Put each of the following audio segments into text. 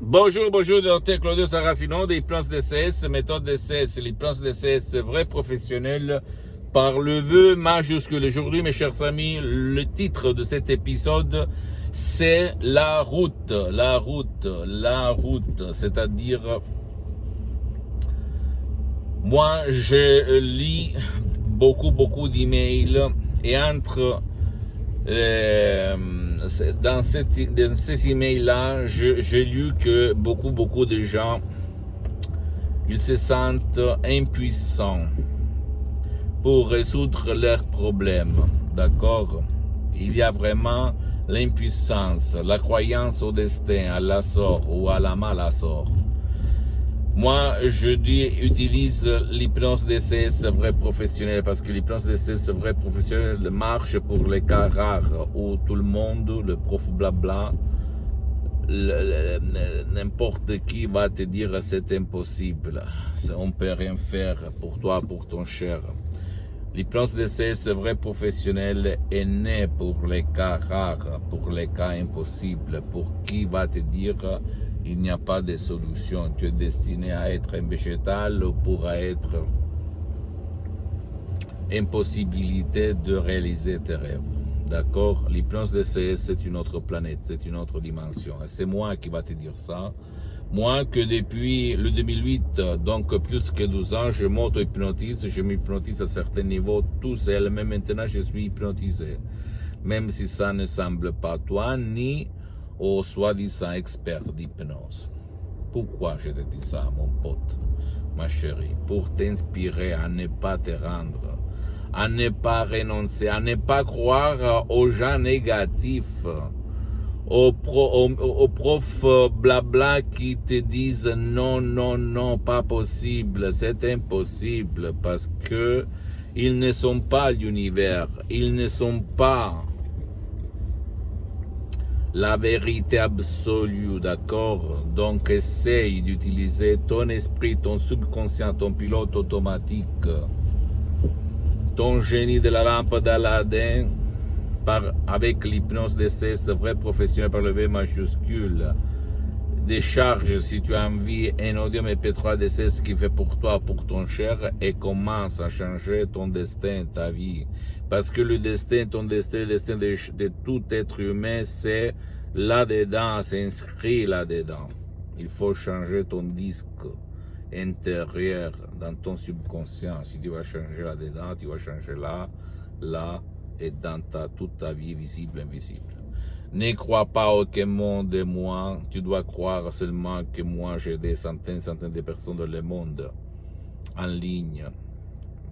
Bonjour, bonjour, docteur Claudio Saracino de l'hypnose DCS, méthode DCS. L'hypnose DCS vrai professionnel par le vœu majuscule. Aujourd'hui, mes chers amis, le titre de cet épisode, c'est la route. La route, la route. C'est-à-dire, moi, je lis beaucoup d'emails et entre dans ces emails-là, j'ai lu que beaucoup de gens, ils se sentent impuissants pour résoudre leurs problèmes, d'accord? Il y a vraiment l'impuissance, la croyance au destin, à la sort ou à la malasort. Moi, je dis, utilise l'hypnose DCS vrai professionnel parce que l'hypnose DCS vrai professionnel marche pour les cas rares où tout le monde, le prof blabla, n'importe qui va te dire c'est impossible, on peut rien faire pour toi, pour ton cher. L'hypnose DCS vrai professionnel est né pour les cas rares, pour les cas impossibles, pour qui va te dire il n'y a pas de solution, tu es destiné à être un végétal ou pour être impossibilité de réaliser tes rêves. D'accord? L'hypnose DCS, c'est une autre planète, c'est une autre dimension. Et c'est moi qui va te dire ça. Moi que depuis le 2008, donc plus que 12 ans, je m'auto-hypnotise, je m'hypnotise à certains niveaux tout seul, mais maintenant je suis hypnotisé. Même si ça ne semble pas toi, ni au soi-disant expert d'hypnose. Pourquoi je te dis ça, mon pote, ma chérie? Pour t'inspirer à ne pas te rendre, à ne pas renoncer, à ne pas croire aux gens négatifs, aux profs blabla qui te disent non, pas possible, c'est impossible, parce que ils ne sont pas l'univers, ils ne sont pas la vérité absolue, d'accord? Donc essaye d'utiliser ton esprit, ton subconscient, ton pilote automatique, ton génie de la lampe d'Aladin, avec l'hypnose DCS vrai professionnel par le V majuscule. Décharge si tu as envie un audio MP3 DCS qui fait pour toi, pour ton cher, et commence à changer ton destin, ta vie. Parce que le destin, ton destin, le destin de tout être humain, c'est là-dedans, c'est inscrit là-dedans. Il faut changer ton disque intérieur dans ton subconscient. Si tu vas changer là-dedans, tu vas changer là, et dans toute ta vie visible, invisible. Ne crois pas aucun monde de moi, tu dois croire seulement que moi j'ai des centaines de personnes dans le monde en ligne,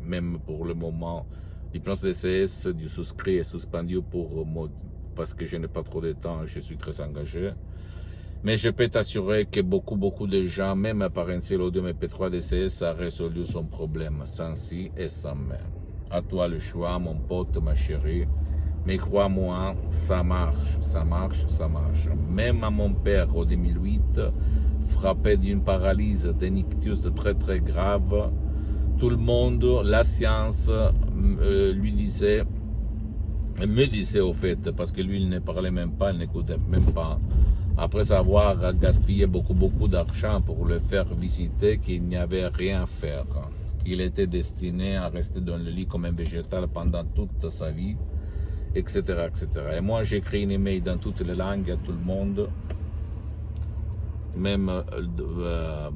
même pour le moment. L'hypnose DCS du souscrit est suspendu parce que je n'ai pas trop de temps, je suis très engagé. Mais je peux t'assurer que beaucoup de gens, même par un seul audio MP3 DCS, a résolu son problème sans si et sans mais. À toi le choix, mon pote, ma chérie. Mais crois-moi, ça marche. Même à mon père, au 2008, frappé d'une paralysie, d'un ictus très grave, tout le monde, la science, me disait au fait, parce que lui, il ne parlait même pas, il n'écoutait même pas, après avoir gaspillé beaucoup d'argent pour le faire visiter, qu'il n'y avait rien à faire, qu'il était destiné à rester dans le lit comme un végétal pendant toute sa vie, etc. Et moi, j'écris une email dans toutes les langues à tout le monde, même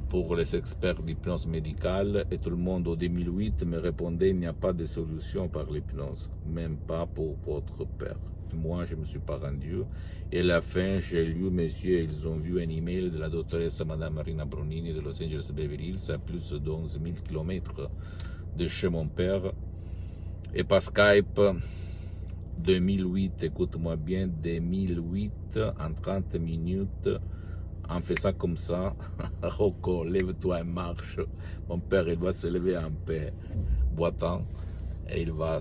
pour les experts d'hypnose médicale, et tout le monde au 2008 me répondait il n'y a pas de solution par l'hypnose, même pas pour votre père. Moi, je ne me suis pas rendu. Et à la fin, j'ai lu, messieurs, ils ont vu un email de la doctoresse Madame Marina Bronini de Los Angeles Beverly Hills, à plus de 11 000 km de chez mon père. Et par Skype, 2008, écoute-moi bien, 2008, en 30 minutes, en faisant comme ça, Rocco, lève-toi et marche. Mon père, il va se lever en paix, boitant, et il va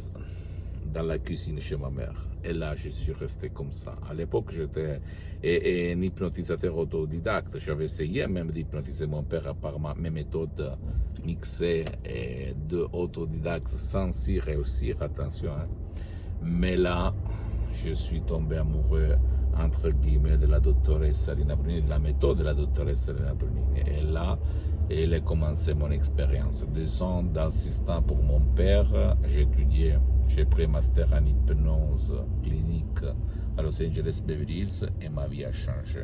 dans la cuisine chez ma mère. Et là, je suis resté comme ça. À l'époque, j'étais un hypnotisateur autodidacte. J'avais essayé même d'hypnotiser mon père par mes méthodes mixées et de autodidacte sans y réussir, attention. Mais là, je suis tombé amoureux entre guillemets, de la dottoressa Lina Brunini, de la méthode de la dottoressa Lina Brunini. Et là, elle a commencé mon expérience. 2 ans d'assistant pour mon père, j'ai pris un master en hypnose clinique à Los Angeles Beverly Hills et ma vie a changé.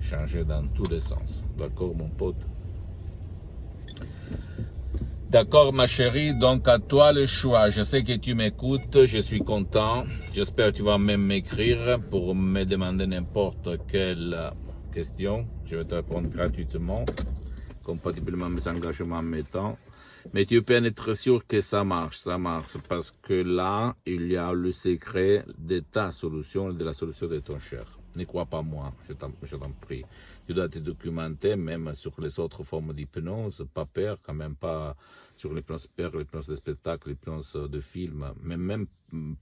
Changé dans tous les sens. D'accord, mon pote? D'accord, ma chérie, donc à toi le choix. Je sais que tu m'écoutes, je suis content. J'espère que tu vas même m'écrire pour me demander n'importe quelle question. Je vais te répondre gratuitement, compatiblement à mes engagements en mes temps. Mais tu peux en être sûr que ça marche, parce que là, il y a le secret de ta solution et de la solution de ton cher. Ne crois pas moi, je t'en prie. Tu dois te documenter même sur les autres formes d'hypnose, pas peur, quand même pas sur l'hypnose peur, l'hypnose de spectacle, l'hypnose de film. Mais même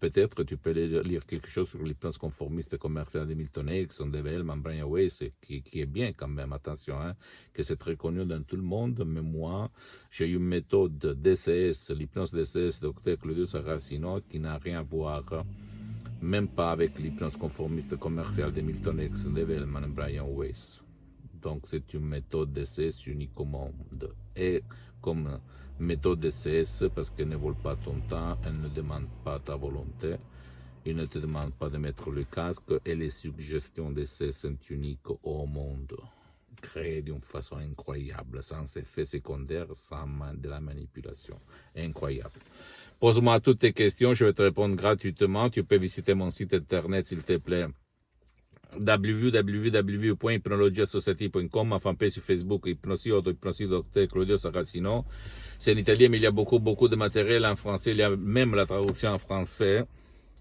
peut-être tu peux lire quelque chose sur l'hypnose conformiste commerciale de Milton Erickson, de Hellman, Brian Weiss, qui est bien quand même, attention, hein, que c'est très connu dans tout le monde. Mais moi, j'ai une méthode DCS, l'hypnose DCS, Dr. Claudio Saracino, qui n'a rien à voir même pas avec l'hypnose conformiste commerciale de Milton Erickson, de Hellman et Brian Weiss. Donc c'est une méthode DCS unique au monde. Et comme méthode DCS, parce qu'elle ne vole pas ton temps, elle ne demande pas ta volonté, elle ne te demande pas de mettre le casque, et les suggestions DCS sont uniques au monde. Créées d'une façon incroyable, sans effet secondaire, sans de la manipulation. Incroyable. Pose-moi toutes tes questions, je vais te répondre gratuitement. Tu peux visiter mon site internet, s'il te plaît, www.hypnologiasociety.com, ma fanpage sur Facebook, Hypnosie Dr. Claudio Saracino. C'est en italien, mais il y a beaucoup de matériel en français. Il y a même la traduction en français.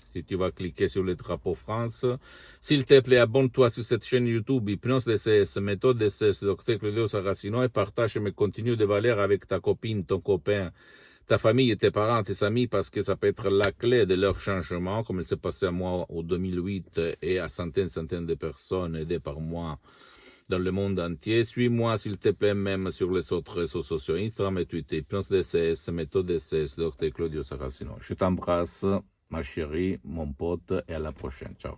Si tu vas cliquer sur le drapeau France. S'il te plaît, abonne-toi sur cette chaîne YouTube, Hypnose DCS, méthode DCS, Dr. Claudio Saracino, et partage mes contenus de valeur avec ta copine, ton copain, ta famille, tes parents, tes amis, parce que ça peut être la clé de leur changement, comme il s'est passé à moi en 2008 et à centaines de personnes aidées par moi dans le monde entier. Suis-moi, s'il te plaît, même sur les autres réseaux sociaux, Instagram et Twitter, Hypnose DCS, méthode DCS, Dr. Claudio Saracino. Je t'embrasse, ma chérie, mon pote, et à la prochaine. Ciao.